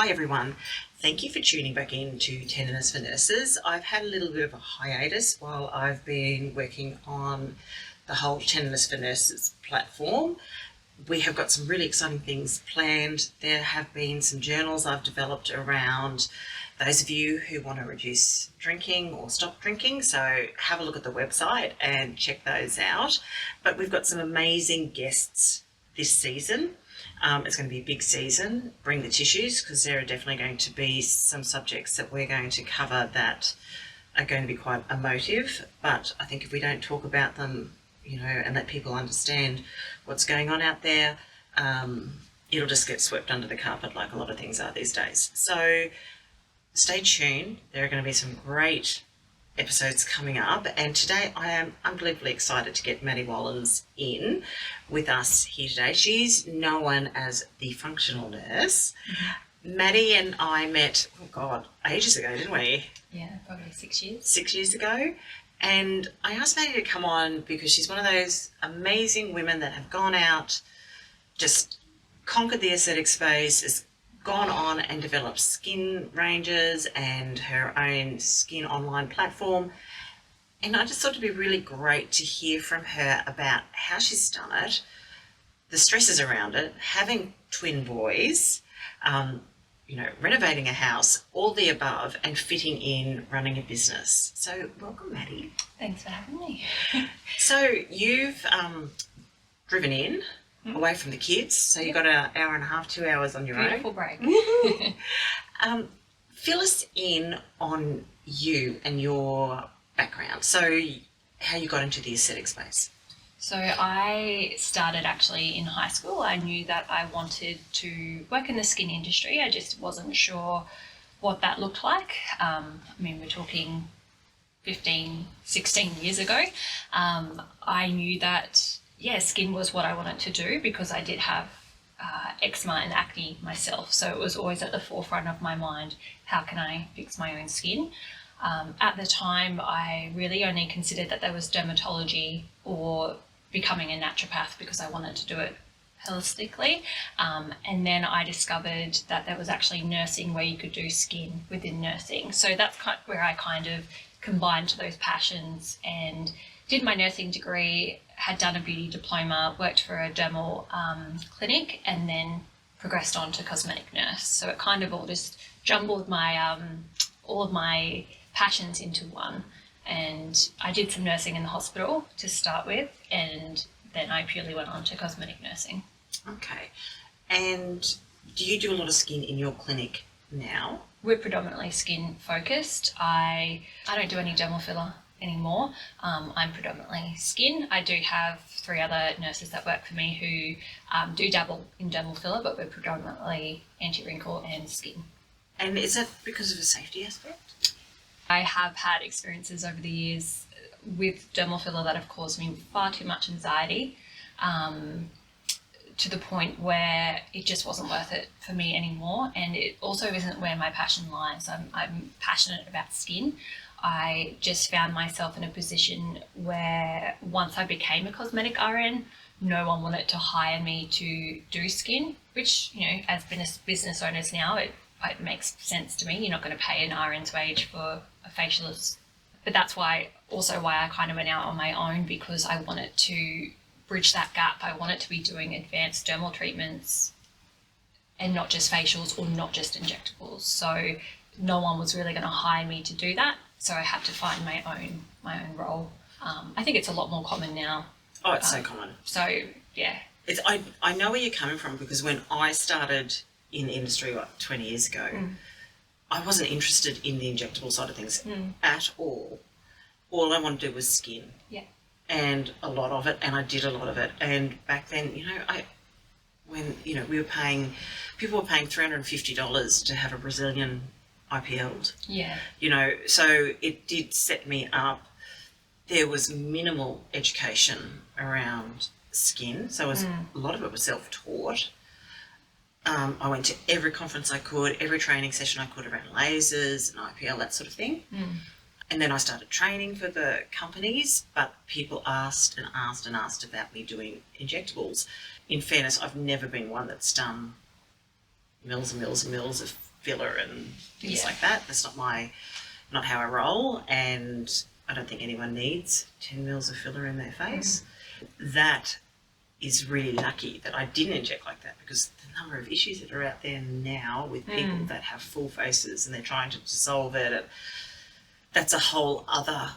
Hi everyone, thank you for tuning back in to Tenderness for Nurses. I've had a little bit of a hiatus while I've been working on the whole Tenderness for Nurses platform. We have got some really exciting things planned. There have been some journals I've developed around those of you who want to reduce drinking or stop drinking, so have a look at the website and check those out. But we've got some amazing guests this season. It's going to be a big season. Bring the tissues, because there are definitely going to be some subjects that we're going to cover that are going to be quite emotive. But I think if we don't talk about them, and let people understand what's going on out there, it'll just get swept under the carpet like a lot of things are these days. So stay tuned. There are going to be some great episodes coming up, and today I am unbelievably excited to get Maddy in with us here today. She's known as the functional nurse. Mm-hmm. Maddy and I met, ages ago, didn't we? Yeah, probably 6 years. 6 years ago. And I asked Maddy to come on because she's one of those amazing women that have gone out, just conquered the aesthetic space, has gone on and developed skin ranges and her own skin online platform. And I just thought it'd be really great to hear from her about how she's done it, the stresses around it, having twin boys, renovating a house, all the above, and fitting in running a business. So welcome, Maddy. Thanks for having me. So you've driven in away from the kids, so you've got an hour and a half, 2 hours on your Beautiful own. break. Fill us in on you and your background. So how you got into the aesthetic space. So I started actually in high school. I knew that I wanted to work in the skin industry. I just wasn't sure what that looked like. We're talking 15, 16 years ago. I knew that skin was what I wanted to do because I did have eczema and acne myself. So it was always at the forefront of my mind, how can I fix my own skin? At the time, I really only considered that there was dermatology or becoming a naturopath because I wanted to do it holistically. And then I discovered that there was actually nursing where you could do skin within nursing. So that's where I kind of combined those passions and did my nursing degree, had done a beauty diploma, worked for a dermal clinic, and then progressed on to cosmetic nurse. So it kind of all just jumbled my all of my passions into one. And I did some nursing in the hospital to start with, and then I purely went on to cosmetic nursing. Okay. And do you do a lot of skin in your clinic now? We're predominantly skin focused. I don't do any dermal filler anymore. I'm predominantly skin. I do have 3 other nurses that work for me who do dabble in dermal filler, but we're predominantly anti-wrinkle and skin. And is that because of a safety aspect? I have had experiences over the years with dermal filler that have caused me far too much anxiety, to the point where it just wasn't worth it for me anymore. And it also isn't where my passion lies. I'm passionate about skin. I just found myself in a position where once I became a cosmetic RN, no one wanted to hire me to do skin, which, as business owners now, it makes sense to me. You're not going to pay an RN's wage for a facialist. But that's why I kind of went out on my own, because I wanted to bridge that gap. I wanted to be doing advanced dermal treatments and not just facials or not just injectables. So no one was really going to hire me to do that. So I had to find my own role. I think it's a lot more common now. Oh, it's so common. So, yeah. I know where you're coming from, because when I started in the industry 20 years ago, I wasn't interested in the injectable side of things at all. All I wanted to do was skin. Yeah. And a lot of it, and I did a lot of it. And back then, people were paying $350 to have a Brazilian IPL'd. Yeah. So it did set me up. There was minimal education around skin, so a lot of it was self-taught. I went to every conference I could, every training session I could around lasers and IPL, that sort of thing. And then I started training for the companies, but people asked and asked and asked about me doing injectables. In fairness, I've never been one that's done mills and mills and mills of filler and things Yeah. like that. That's not how I roll, and I don't think anyone needs 10 mils of filler in their face. That is really lucky that I didn't inject like that, because the number of issues that are out there now with people that have full faces and they're trying to dissolve it, and that's a whole other...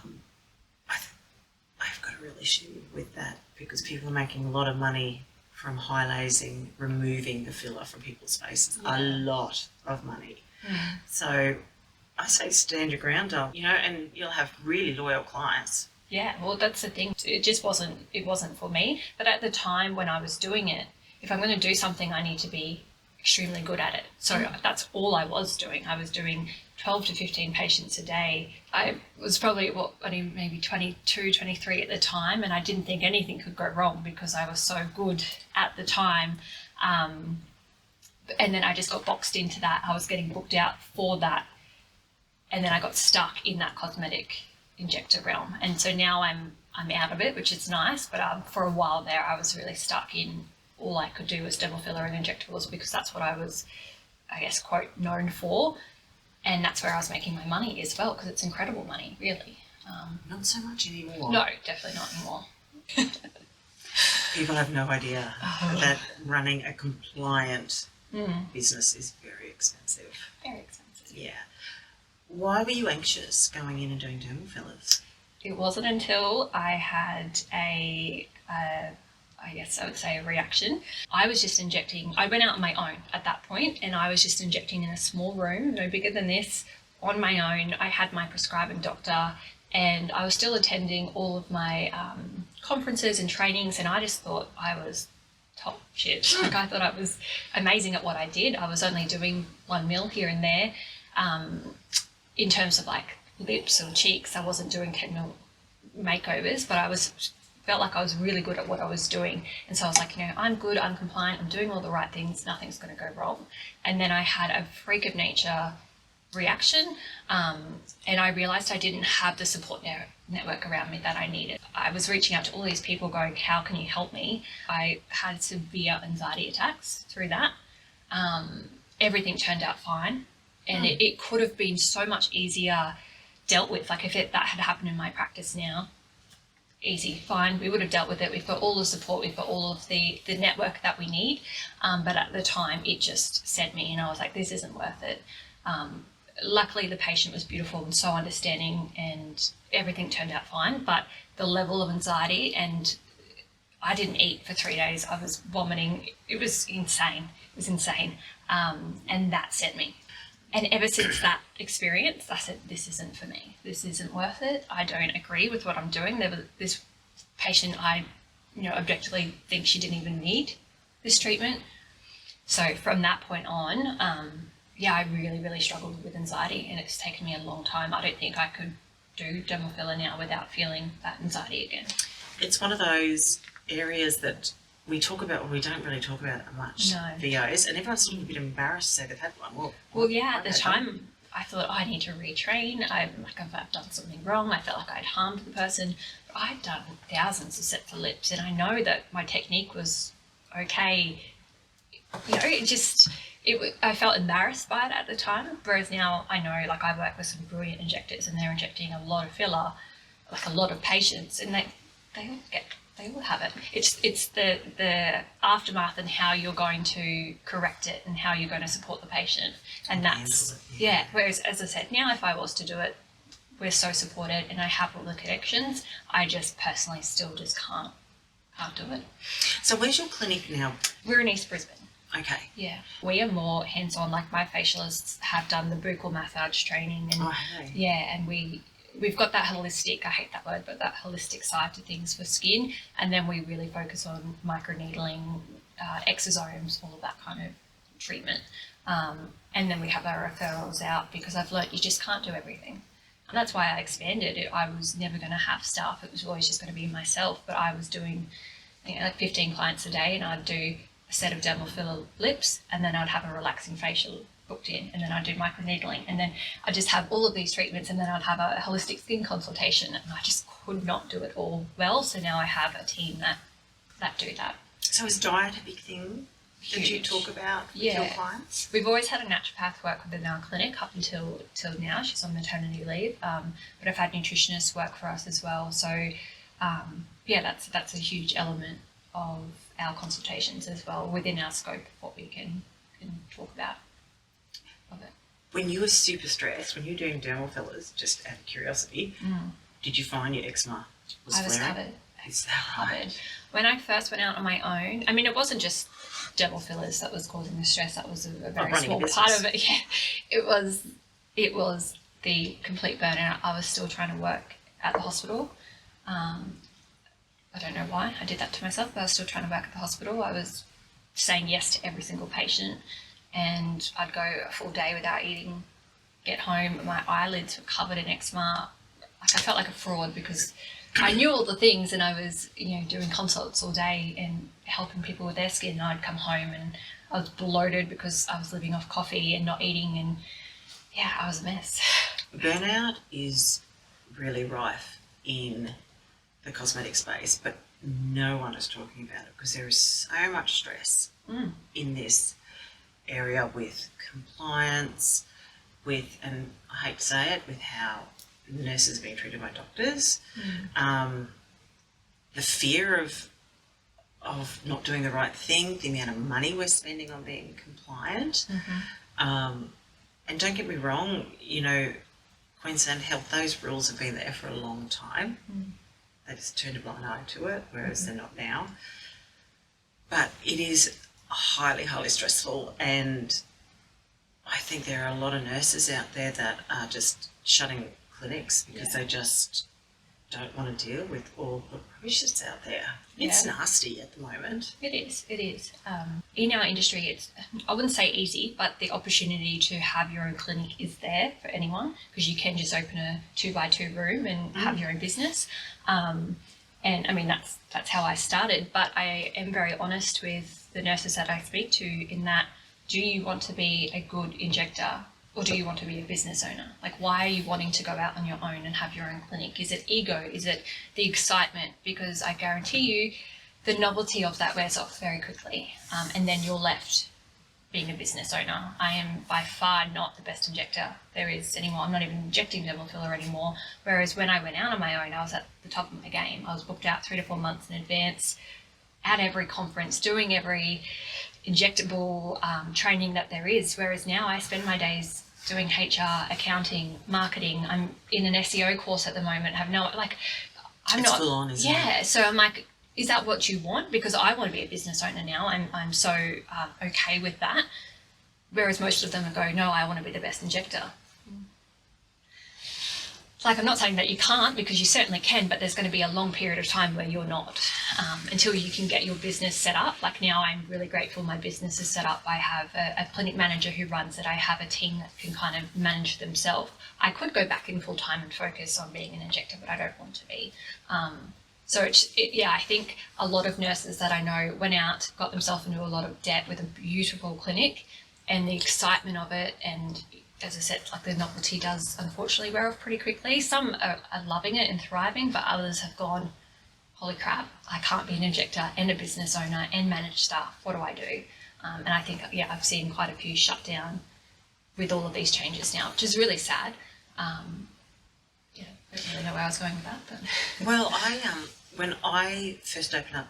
I've got a real issue with that, because people are making a lot of money from high lasing, removing the filler from people's faces. A lot of money. So I say stand your ground, and you'll have really loyal clients. Yeah, well, that's the thing. It wasn't for me. But at the time when I was doing it, if I'm going to do something, I need to be extremely good at it. So that's all I was doing. I was doing 12 to 15 patients a day. I was probably, maybe 22, 23 at the time, and I didn't think anything could go wrong because I was so good at the time. And then I just got boxed into that. I was getting booked out for that. And then I got stuck in that cosmetic injector realm. And so now I'm out of it, which is nice. But for a while there, I was really stuck in all I could do was dermal filler and injectables, because that's what I was, I guess, quote, known for. And that's where I was making my money as well, because it's incredible money, really. Not so much anymore. No, definitely not anymore. People have no idea that running a compliant business is very expensive. Very expensive. Yeah. Why were you anxious going in and doing dermal fillers? It wasn't until I had I guess I would say a reaction. I was just injecting, I went out on my own at that point, and I was just injecting in a small room, no bigger than this, on my own. I had my prescribing doctor, and I was still attending all of my conferences and trainings, and I just thought I was top shit. Like, I thought I was amazing at what I did. I was only doing 1 mil here and there. In terms of like lips or cheeks, I wasn't doing 10 mil makeovers, but I felt like I was really good at what I was doing. And so I was like, I'm good, I'm compliant, I'm doing all the right things, nothing's going to go wrong. And then I had a freak of nature reaction, and I realized I didn't have the support network around me that I needed. I was reaching out to all these people going, how can you help me? I had severe anxiety attacks through that. Everything turned out fine, and it could have been so much easier dealt with. Like, if that had happened in my practice now, easy, fine, we would have dealt with it. We've got all the support, we've got all of the network that we need. But at the time, it just sent me, and I was like, this isn't worth it. Luckily, the patient was beautiful and so understanding, and everything turned out fine. But the level of anxiety, and I didn't eat for 3 days. I was vomiting. It was insane. And that sent me. And ever since that experience, I said, this isn't for me. This isn't worth it. I don't agree with what I'm doing. This patient, I objectively think she didn't even need this treatment. So from that point on, I really, really struggled with anxiety, and it's taken me a long time. I don't think I could do dermal filler now without feeling that anxiety again. It's one of those areas that we talk about, or we don't really talk about it much. No. VOs, and everyone's sort of a bit embarrassed to say they've had one. Well, yeah, at the time, I thought, I need to retrain. I've done something wrong. I felt like I'd harmed the person. But I'd done thousands of sets of lips, and I know that my technique was okay. I felt embarrassed by it at the time. Whereas now I know, like, I work with some brilliant injectors, and they're injecting a lot of filler, like a lot of patients, and they all have it. It's the aftermath and how you're going to correct it and how you're going to support the patient. And that's, whereas, as I said, now if I was to do it, we're so supported and I have all the connections. I just personally still just can't do it. So where's your clinic now? We're in East Brisbane. Okay. Yeah. We are more hands-on. Like, my facialists have done the buccal massage training. And and we've got that holistic, I hate that word, but that holistic side to things for skin. And then we really focus on microneedling, exosomes, all of that kind of treatment. And then we have our referrals out, because I've learnt you just can't do everything. And that's why I expanded it. I was never going to have staff. It was always just going to be myself. But I was doing like 15 clients a day, and I'd do a set of dermal filler lips, and then I'd have a relaxing facial booked in, and then I'd do microneedling, and then I'd just have all of these treatments, and then I'd have a holistic skin consultation, and I just could not do it all well. So now I have a team that do that. So is diet a big thing that you talk about with your clients? We've always had a naturopath work within our clinic up until now. She's on maternity leave, but I've had nutritionists work for us as well. So, that's a huge element of our consultations as well within our scope of what we can talk about of it. When you were super stressed, when you were doing dermal fillers, just out of curiosity, did you find your eczema was I was flaring? covered. Is that right? Covered. When I first went out on my own, I mean, it wasn't just dermal fillers that was causing the stress. That was a very small part of it. Yeah, it was the complete burnout. I was still trying to work at the hospital. I don't know why I did that to myself, but I was still trying to work at the hospital. I was saying yes to every single patient, and I'd go a full day without eating, get home, my eyelids were covered in eczema. Like I felt like a fraud because I knew all the things, and I was, doing consults all day and helping people with their skin, and I'd come home and I was bloated because I was living off coffee and not eating, and I was a mess. Burnout is really rife in the cosmetic space, but no one is talking about it because there is so much stress in this area with compliance, and I hate to say it, with how nurses are being treated by doctors, the fear of not doing the right thing, the amount of money we're spending on being compliant, and don't get me wrong, Queensland Health, those rules have been there for a long time. They just turned a blind eye to it, whereas they're not now. But it is highly, highly stressful, and I think there are a lot of nurses out there that are just shutting clinics because they just don't want to deal with all the rubbish that's out there. It's nasty at the moment. It is. In our industry, it's, I wouldn't say easy, but the opportunity to have your own clinic is there for anyone because you can just open a 2x2 room and have your own business. And I mean, that's how I started, but I am very honest with the nurses that I speak to in that, do you want to be a good injector or do you want to be a business owner? Like, why are you wanting to go out on your own and have your own clinic? Is it ego? Is it the excitement? Because I guarantee you the novelty of that wears off very quickly, and then you're left being a business owner. I am by far not the best injector there is anymore. I'm not even injecting dermal filler anymore. Whereas when I went out on my own, I was at the top of my game. I was booked out 3 to 4 months in advance, at every conference, doing every injectable training that there is. Whereas now I spend my days doing HR, accounting, marketing. I'm in an SEO course at the moment. I'm it's not full on, isn't it? So I'm like, is that what you want? Because I want to be a business owner now. I'm so okay with that. Whereas most of them go, no, I want to be the best injector. Like, I'm not saying that you can't, because you certainly can, but there's going to be a long period of time where you're not, until you can get your business set up. Like now I'm really grateful my business is set up. I have a clinic manager who runs it. I have a team that can kind of manage themselves. I could go back in full time and focus on being an injector, but I don't want to be. I think a lot of nurses that I know went out, got themselves into a lot of debt with a beautiful clinic, and the excitement of it, and as I said, like the novelty does unfortunately wear off pretty quickly. Some are loving it and thriving, but others have gone, holy crap, I can't be an injector and a business owner and manage staff. What do I do? And I think, I've seen quite a few shut down with all of these changes now, which is really sad. I don't really know where I was going with that. But Well, when I first opened up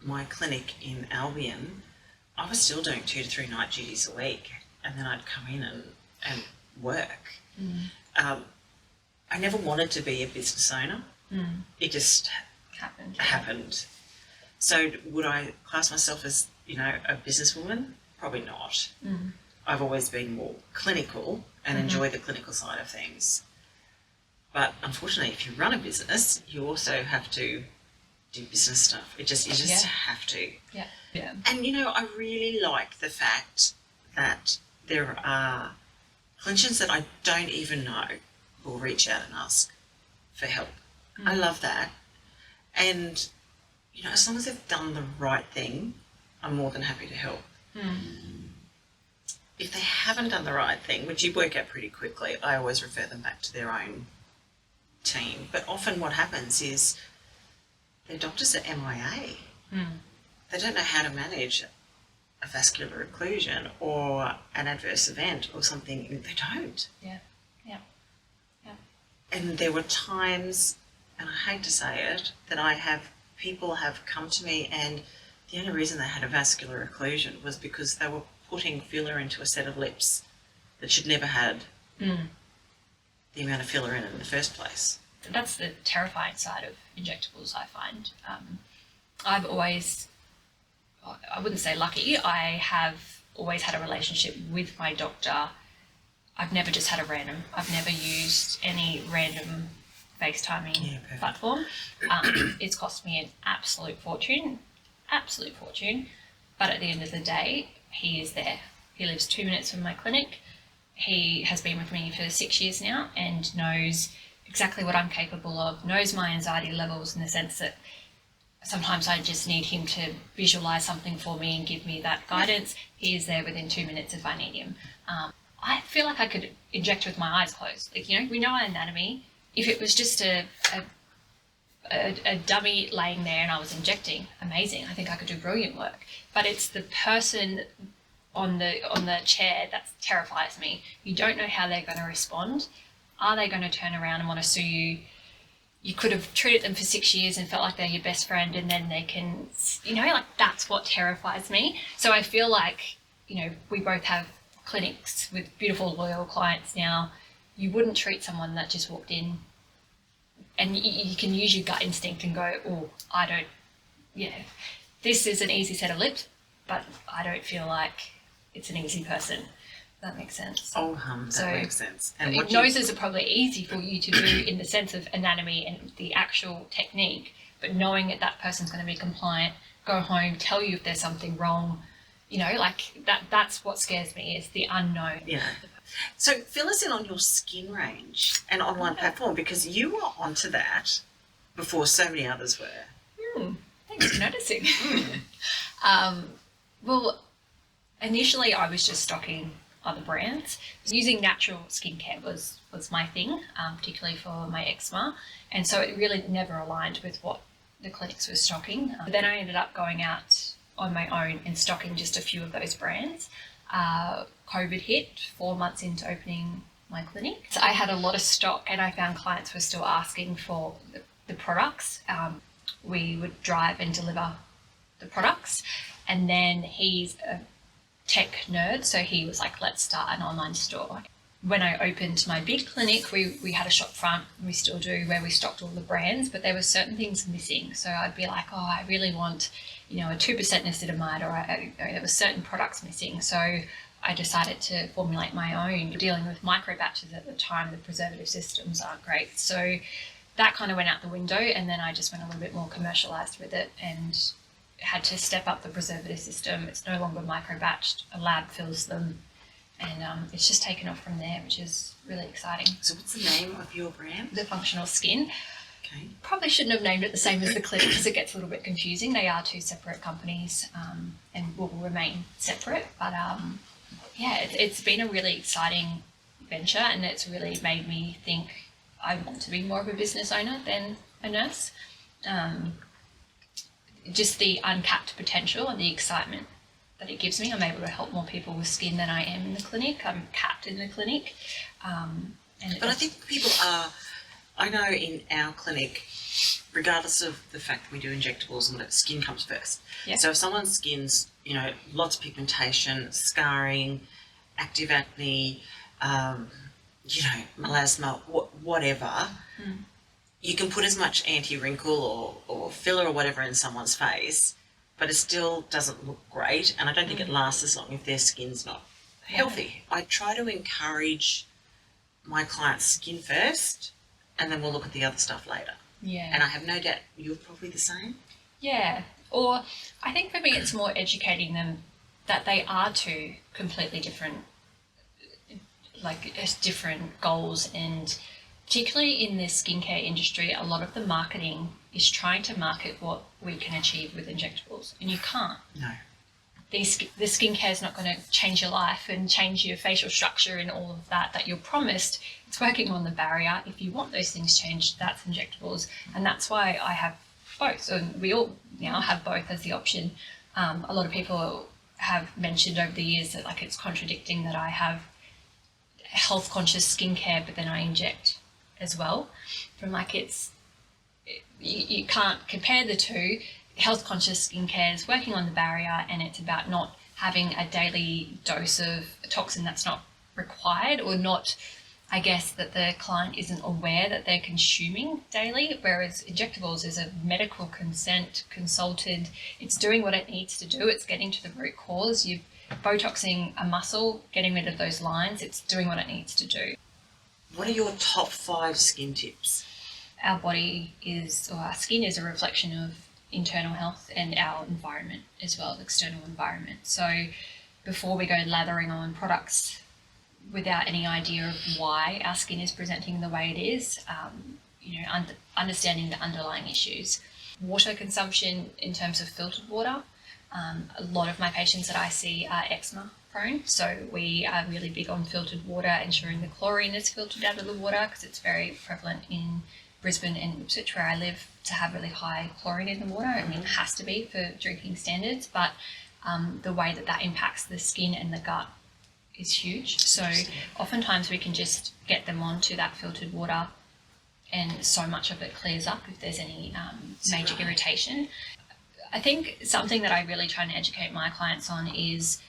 my clinic in Albion, I was still doing 2 to 3 night duties a week, and then I'd come in and work. I never wanted to be a business owner. It just happened. So would I class myself as, a businesswoman? Probably not. I've always been more clinical and enjoy the clinical side of things. But unfortunately, if you run a business, you also have to do business stuff. You just have to. Yeah. And, I really like the fact that there are clinicians that I don't even know will reach out and ask for help. I love that. And, as long as they've done the right thing, I'm more than happy to help. If they haven't done the right thing, which you work out pretty quickly, I always refer them back to their own team. But often what happens is their doctors are MIA. They don't know how to manage a vascular occlusion or an adverse event or something. They don't. Yeah. Yeah. Yeah. And there were times, and I hate to say it, that people have come to me and the only reason they had a vascular occlusion was because they were putting filler into a set of lips that should never had the amount of filler in it in the first place. That's the terrifying side of injectables, I find. I've always, I wouldn't say lucky, I have always had a relationship with my doctor. I've never just had I've never used any random FaceTiming platform. It's cost me an absolute fortune. But at the end of the day, he is there. He lives 2 minutes from my clinic. He has been with me for 6 years now and knows exactly what I'm capable of, knows my anxiety levels in the sense that sometimes I just need him to visualize something for me and give me that guidance. He is there within 2 minutes if I need him. I feel like I could inject with my eyes closed. Like, we know our anatomy. If it was just a dummy laying there and I was injecting, amazing. I think I could do brilliant work. But it's the person on the chair that terrifies me. You don't know how they're going to respond. Are they going to turn around and want to sue you? You could have treated them for 6 years and felt like they're your best friend, and then they can, that's what terrifies me. So I feel like, we both have clinics with beautiful, loyal clients now. You wouldn't treat someone that just walked in, and you can use your gut instinct and go, this is an easy set of lips, but I don't feel like it's an easy person. That makes sense. That makes sense. And noses are probably easy for you to do in the sense of anatomy and the actual technique, but knowing that person's going to be compliant, go home, tell you if there's something wrong, that's what scares me, is the unknown. Yeah. So fill us in on your skin range and online platform, because you were onto that before so many others were. Thanks for noticing. Well, initially I was just stocking other brands. Using natural skincare was my thing, particularly for my eczema, and so it really never aligned with what the clinics were stocking. Then I ended up going out on my own and stocking just a few of those brands. COVID hit 4 months into opening my clinic. So I had a lot of stock and I found clients were still asking for the products. We would drive and deliver the products, and then he's a tech nerd, so he was like, let's start an online store. When I opened my big clinic, we had a shop front, we still do, where we stocked all the brands, but there were certain things missing. So I'd be like, I really want, a 2% niacinamide, or there were certain products missing. So I decided to formulate my own. Dealing with micro batches at the time, the preservative systems aren't great. So that kind of went out the window, and then I just went a little bit more commercialized with it and had to step up the preservative system. It's no longer micro-batched, a lab fills them, and it's just taken off from there, which is really exciting. So what's the name of your brand? The Functional Skin. Okay. Probably shouldn't have named it the same as the clinic because it gets a little bit confusing. They are two separate companies and will remain separate, but it's been a really exciting venture, and it's really made me think I want to be more of a business owner than a nurse. Just the uncapped potential and the excitement that it gives me. I'm able to help more people with skin than I am in the clinic. I'm capped in the clinic. But I think people are, I know in our clinic, regardless of the fact that we do injectables and whatever, skin comes first. Yeah. So if someone's skin's, lots of pigmentation, scarring, active acne, melasma, whatever, you can put as much anti-wrinkle or filler or whatever in someone's face, but it still doesn't look great, and I don't think it lasts as long if their skin's not healthy. I try to encourage my clients' skin first, and then we'll look at the other stuff later. Yeah. And I have no doubt you're probably the same. Yeah. Or I think for me it's more educating them that they are two completely different, different goals, and particularly in the skincare industry, a lot of the marketing is trying to market what we can achieve with injectables, and you can't. No. The skincare is not going to change your life and change your facial structure and all of that you're promised. It's working on the barrier. If you want those things changed, that's injectables, and that's why I have both. So we all now have both as the option. A lot of people have mentioned over the years that like it's contradicting that I have health conscious skincare, but then I inject as well. From like you can't compare the two. Health conscious skincare is working on the barrier, and it's about not having a daily dose of a toxin that's not required, or not, I guess, that the client isn't aware that they're consuming daily, whereas injectables is a medical consent, consulted, it's doing what it needs to do, it's getting to the root cause. You're Botoxing a muscle, getting rid of those lines, it's doing what it needs to do. What are your top 5 skin tips? Our body is, or our skin is a reflection of internal health and our environment as well, external environment. So before we go lathering on products without any idea of why our skin is presenting the way it is, understanding the underlying issues. Water consumption in terms of filtered water. A lot of my patients that I see are eczema prone, so we are really big on filtered water, ensuring the chlorine is filtered out of the water, because it's very prevalent in Brisbane and Ipswich, where I live, to have really high chlorine in the water. I mean, it has to be for drinking standards, but the way that impacts the skin and the gut is huge. So oftentimes we can just get them onto that filtered water, and so much of it clears up if there's any major irritation. I think something that I really try and educate my clients on is,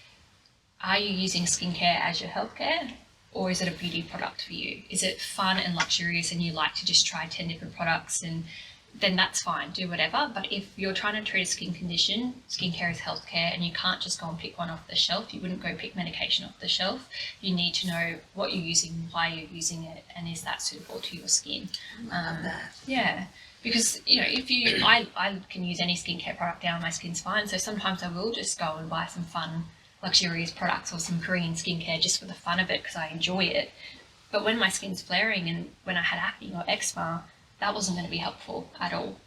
are you using skincare as your healthcare, or is it a beauty product for you? Is it fun and luxurious and you like to just try 10 different products, and then that's fine, do whatever. But if you're trying to treat a skin condition, skincare is healthcare, and you can't just go and pick one off the shelf. You wouldn't go pick medication off the shelf. You need to know what you're using, why you're using it, and is that suitable to your skin. I love that. Yeah. Because, if I can use any skincare product now, my skin's fine. So sometimes I will just go and buy some fun, luxurious products or some Korean skincare just for the fun of it, because I enjoy it. But when my skin's flaring and when I had acne or eczema, that wasn't going to be helpful at all.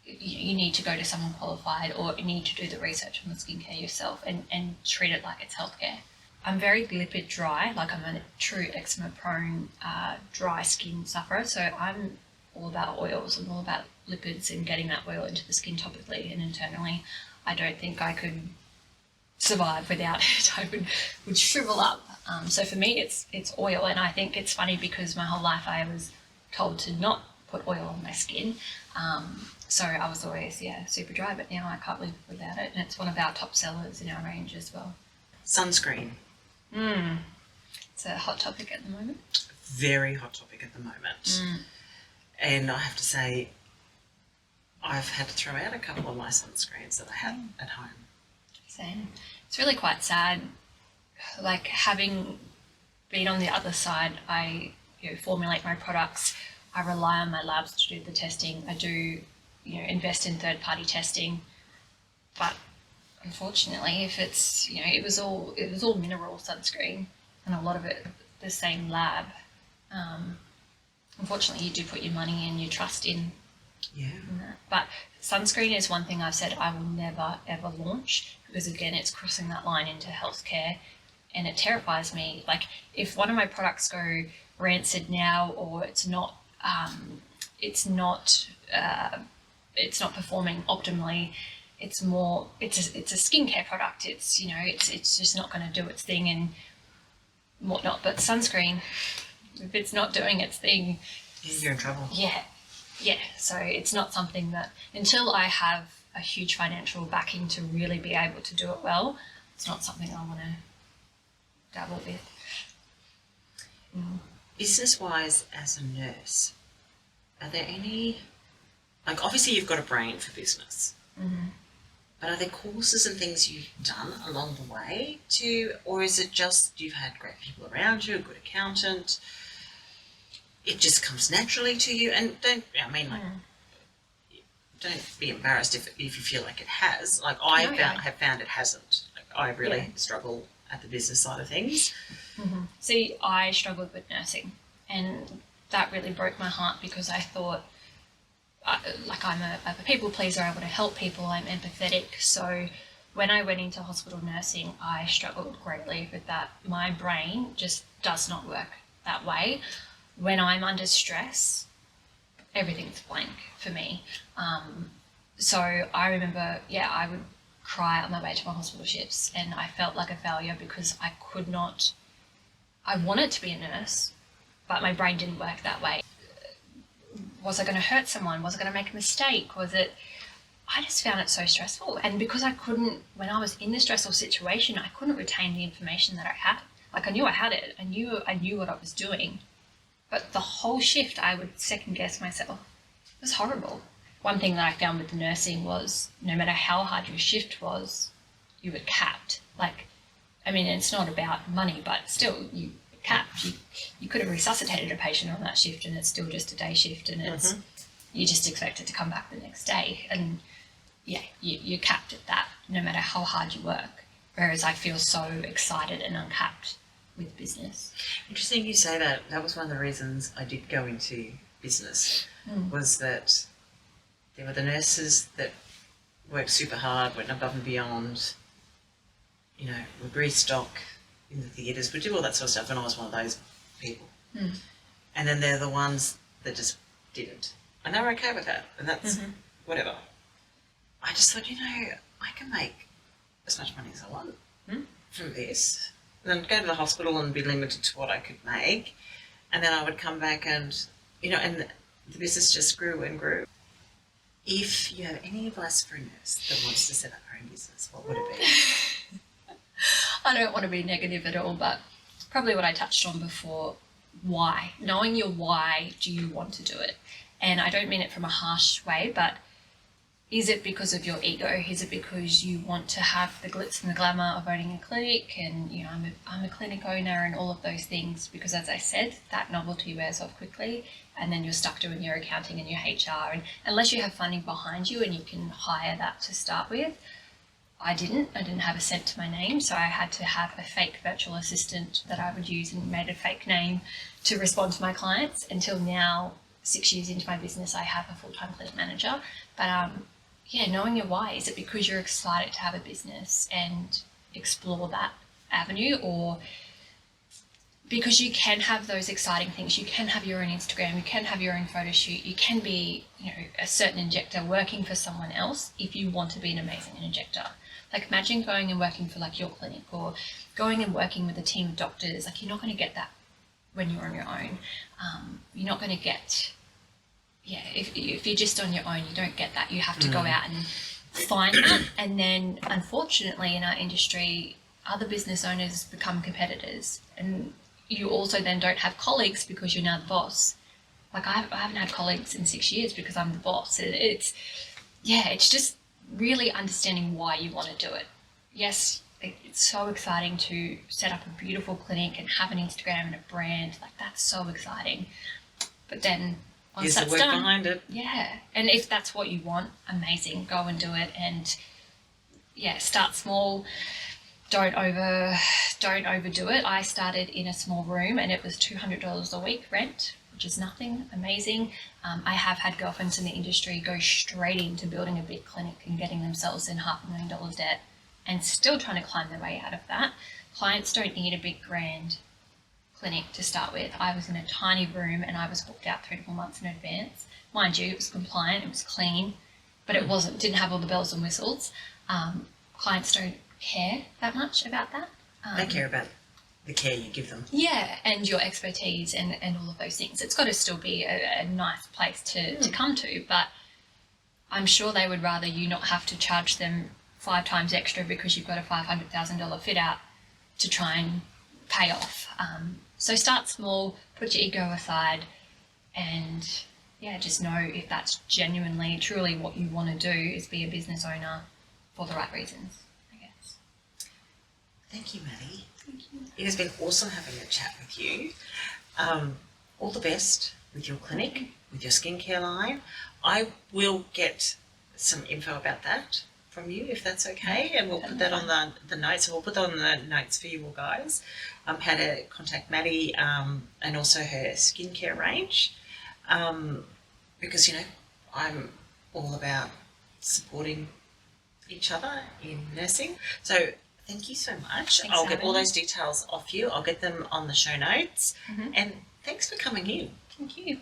You need to go to someone qualified, or you need to do the research on the skincare yourself and treat it like it's healthcare. I'm very lipid dry, like I'm a true eczema prone, dry skin sufferer. So I'm all about oils and all about lipids and getting that oil into the skin topically and internally. I don't think I could survive without it. I would shrivel up. So for me, it's oil, and I think it's funny because my whole life I was told to not put oil on my skin. So I was always, super dry, but now I can't live without it, and it's one of our top sellers in our range as well. Sunscreen. It's a hot topic at the moment. Very hot topic at the moment. And I have to say, I've had to throw out a couple of my sunscreens that I had at home. Same. It's really quite sad. Like, having been on the other side, I formulate my products. I rely on my labs to do the testing. I do, invest in third-party testing. But unfortunately, if it's, it was all mineral sunscreen, and a lot of it the same lab. Unfortunately, you do put your money and your trust in that. But sunscreen is one thing I've said I will never, ever launch, because, again, it's crossing that line into healthcare, and it terrifies me. Like, if one of my products go rancid now, or it's not performing optimally, it's a skincare product. It's just not going to do its thing and whatnot. But sunscreen, if it's not doing its thing, you're in trouble. Yeah. So it's not something that, until I have a huge financial backing to really be able to do it well, it's not something I want to dabble with. Business-wise, as a nurse, are there any, obviously you've got a brain for business, but are there courses and things you've done along the way or is it just you've had great people around you, a good accountant, it just comes naturally to you? And don't be embarrassed if you feel like it has. Have found it hasn't. I really struggle at the business side of things. See, I struggled with nursing, and that really broke my heart, because I thought, I'm a people pleaser, I want to help people, I'm empathetic. So when I went into hospital nursing, I struggled greatly with that. My brain just does not work that way. When I'm under stress, everything's blank for me. So I remember, I would cry on my way to my hospital shifts, and I felt like a failure because I could not. I wanted to be a nurse, but my brain didn't work that way. Was I going to hurt someone? Was I going to make a mistake? I just found it so stressful. And because I couldn't, when I was in the stressful situation, I couldn't retain the information that I had. Like, I knew I had it. I knew what I was doing. But the whole shift, I would second guess myself. It was horrible. One thing that I found with the nursing was no matter how hard your shift was, you were capped. Like, I mean, it's not about money, but still, you were capped. You could have resuscitated a patient on that shift, and it's still just a day shift, and it's you're just expected to come back the next day. And yeah, you're capped at that, no matter how hard you work. Whereas I feel so excited and uncapped with business. Interesting you say that. That was one of the reasons I did go into business, was that there were the nurses that worked super hard, went above and beyond, you know, would restock in the theatres, would do all that sort of stuff, and I was one of those people. And then they're the ones that just didn't. And they were okay with that, and that's whatever. I just thought, you know, I can make as much money as I want from this. And then go to the hospital and be limited to what I could make. And then I would come back and, you know, and the business just grew and grew. If you have any advice for a nurse that wants to set up her own business, what would it be? I don't want to be negative at all, but probably what I touched on before, why. Knowing your why do you want to do it. And I don't mean it from a harsh way, but is it because of your ego? Is it because you want to have the glitz and the glamour of owning a clinic and, you know, I'm a clinic owner and all of those things? Because as I said, that novelty wears off quickly and then you're stuck doing your accounting and your HR. And unless you have funding behind you and you can hire that to start with, I didn't have a cent to my name, so I had to have a fake virtual assistant that I would use and made a fake name to respond to my clients. Until now, 6 years into my business, I have a full-time clinic manager. But yeah, knowing your why. Is it because you're excited to have a business and explore that avenue, or because you can have those exciting things? You can have your own Instagram, you can have your own photo shoot, you can be, you know, a certain injector working for someone else if you want to be an amazing injector. Like, imagine going and working for like your clinic or going and working with a team of doctors. Like, you're not going to get that when you're on your own. You're not going to get, if you're just on your own, you don't get that. You have to go out and find that. And then, unfortunately, in our industry, other business owners become competitors. And you also then don't have colleagues because you're now the boss. Like, I haven't had colleagues in 6 years because I'm the boss. It's just really understanding why you want to do it. Yes, it's so exciting to set up a beautiful clinic and have an Instagram and a brand. Like, that's so exciting. But then once that's the work done, behind it. Yeah. And if that's what you want, amazing. Go and do it. And yeah, start small. Don't overdo it. I started in a small room and it was $200 a week rent, which is nothing. Amazing. I have had girlfriends in the industry go straight into building a big clinic and getting themselves in $500,000 debt and still trying to climb their way out of that. Clients don't need a big grand clinic to start with. I was in a tiny room and I was booked out 3 to 4 months in advance. Mind you, it was compliant, it was clean, but it didn't have all the bells and whistles. Clients don't care that much about that. They care about the care you give them. Yeah, and your expertise and all of those things. It's got to still be a nice place to come to, but I'm sure they would rather you not have to charge them 5 times extra because you've got a $500,000 fit out to try and pay off. So start small, put your ego aside, and yeah, just know if that's genuinely, truly what you want to do is be a business owner for the right reasons, I guess. Thank you, Maddy. Thank you. It has been awesome having a chat with you. All the best with your clinic, with your skincare line. I will get some info about that from you, if that's okay, and we'll put that on the notes. We'll put that on the notes for you all guys. How to contact Maddy and also her skincare range, because, you know, I'm all about supporting each other in nursing. So thank you so much. Thanks, I'll get all Maddy. those details off you. I'll get them on the show notes. And thanks for coming in. Thank you.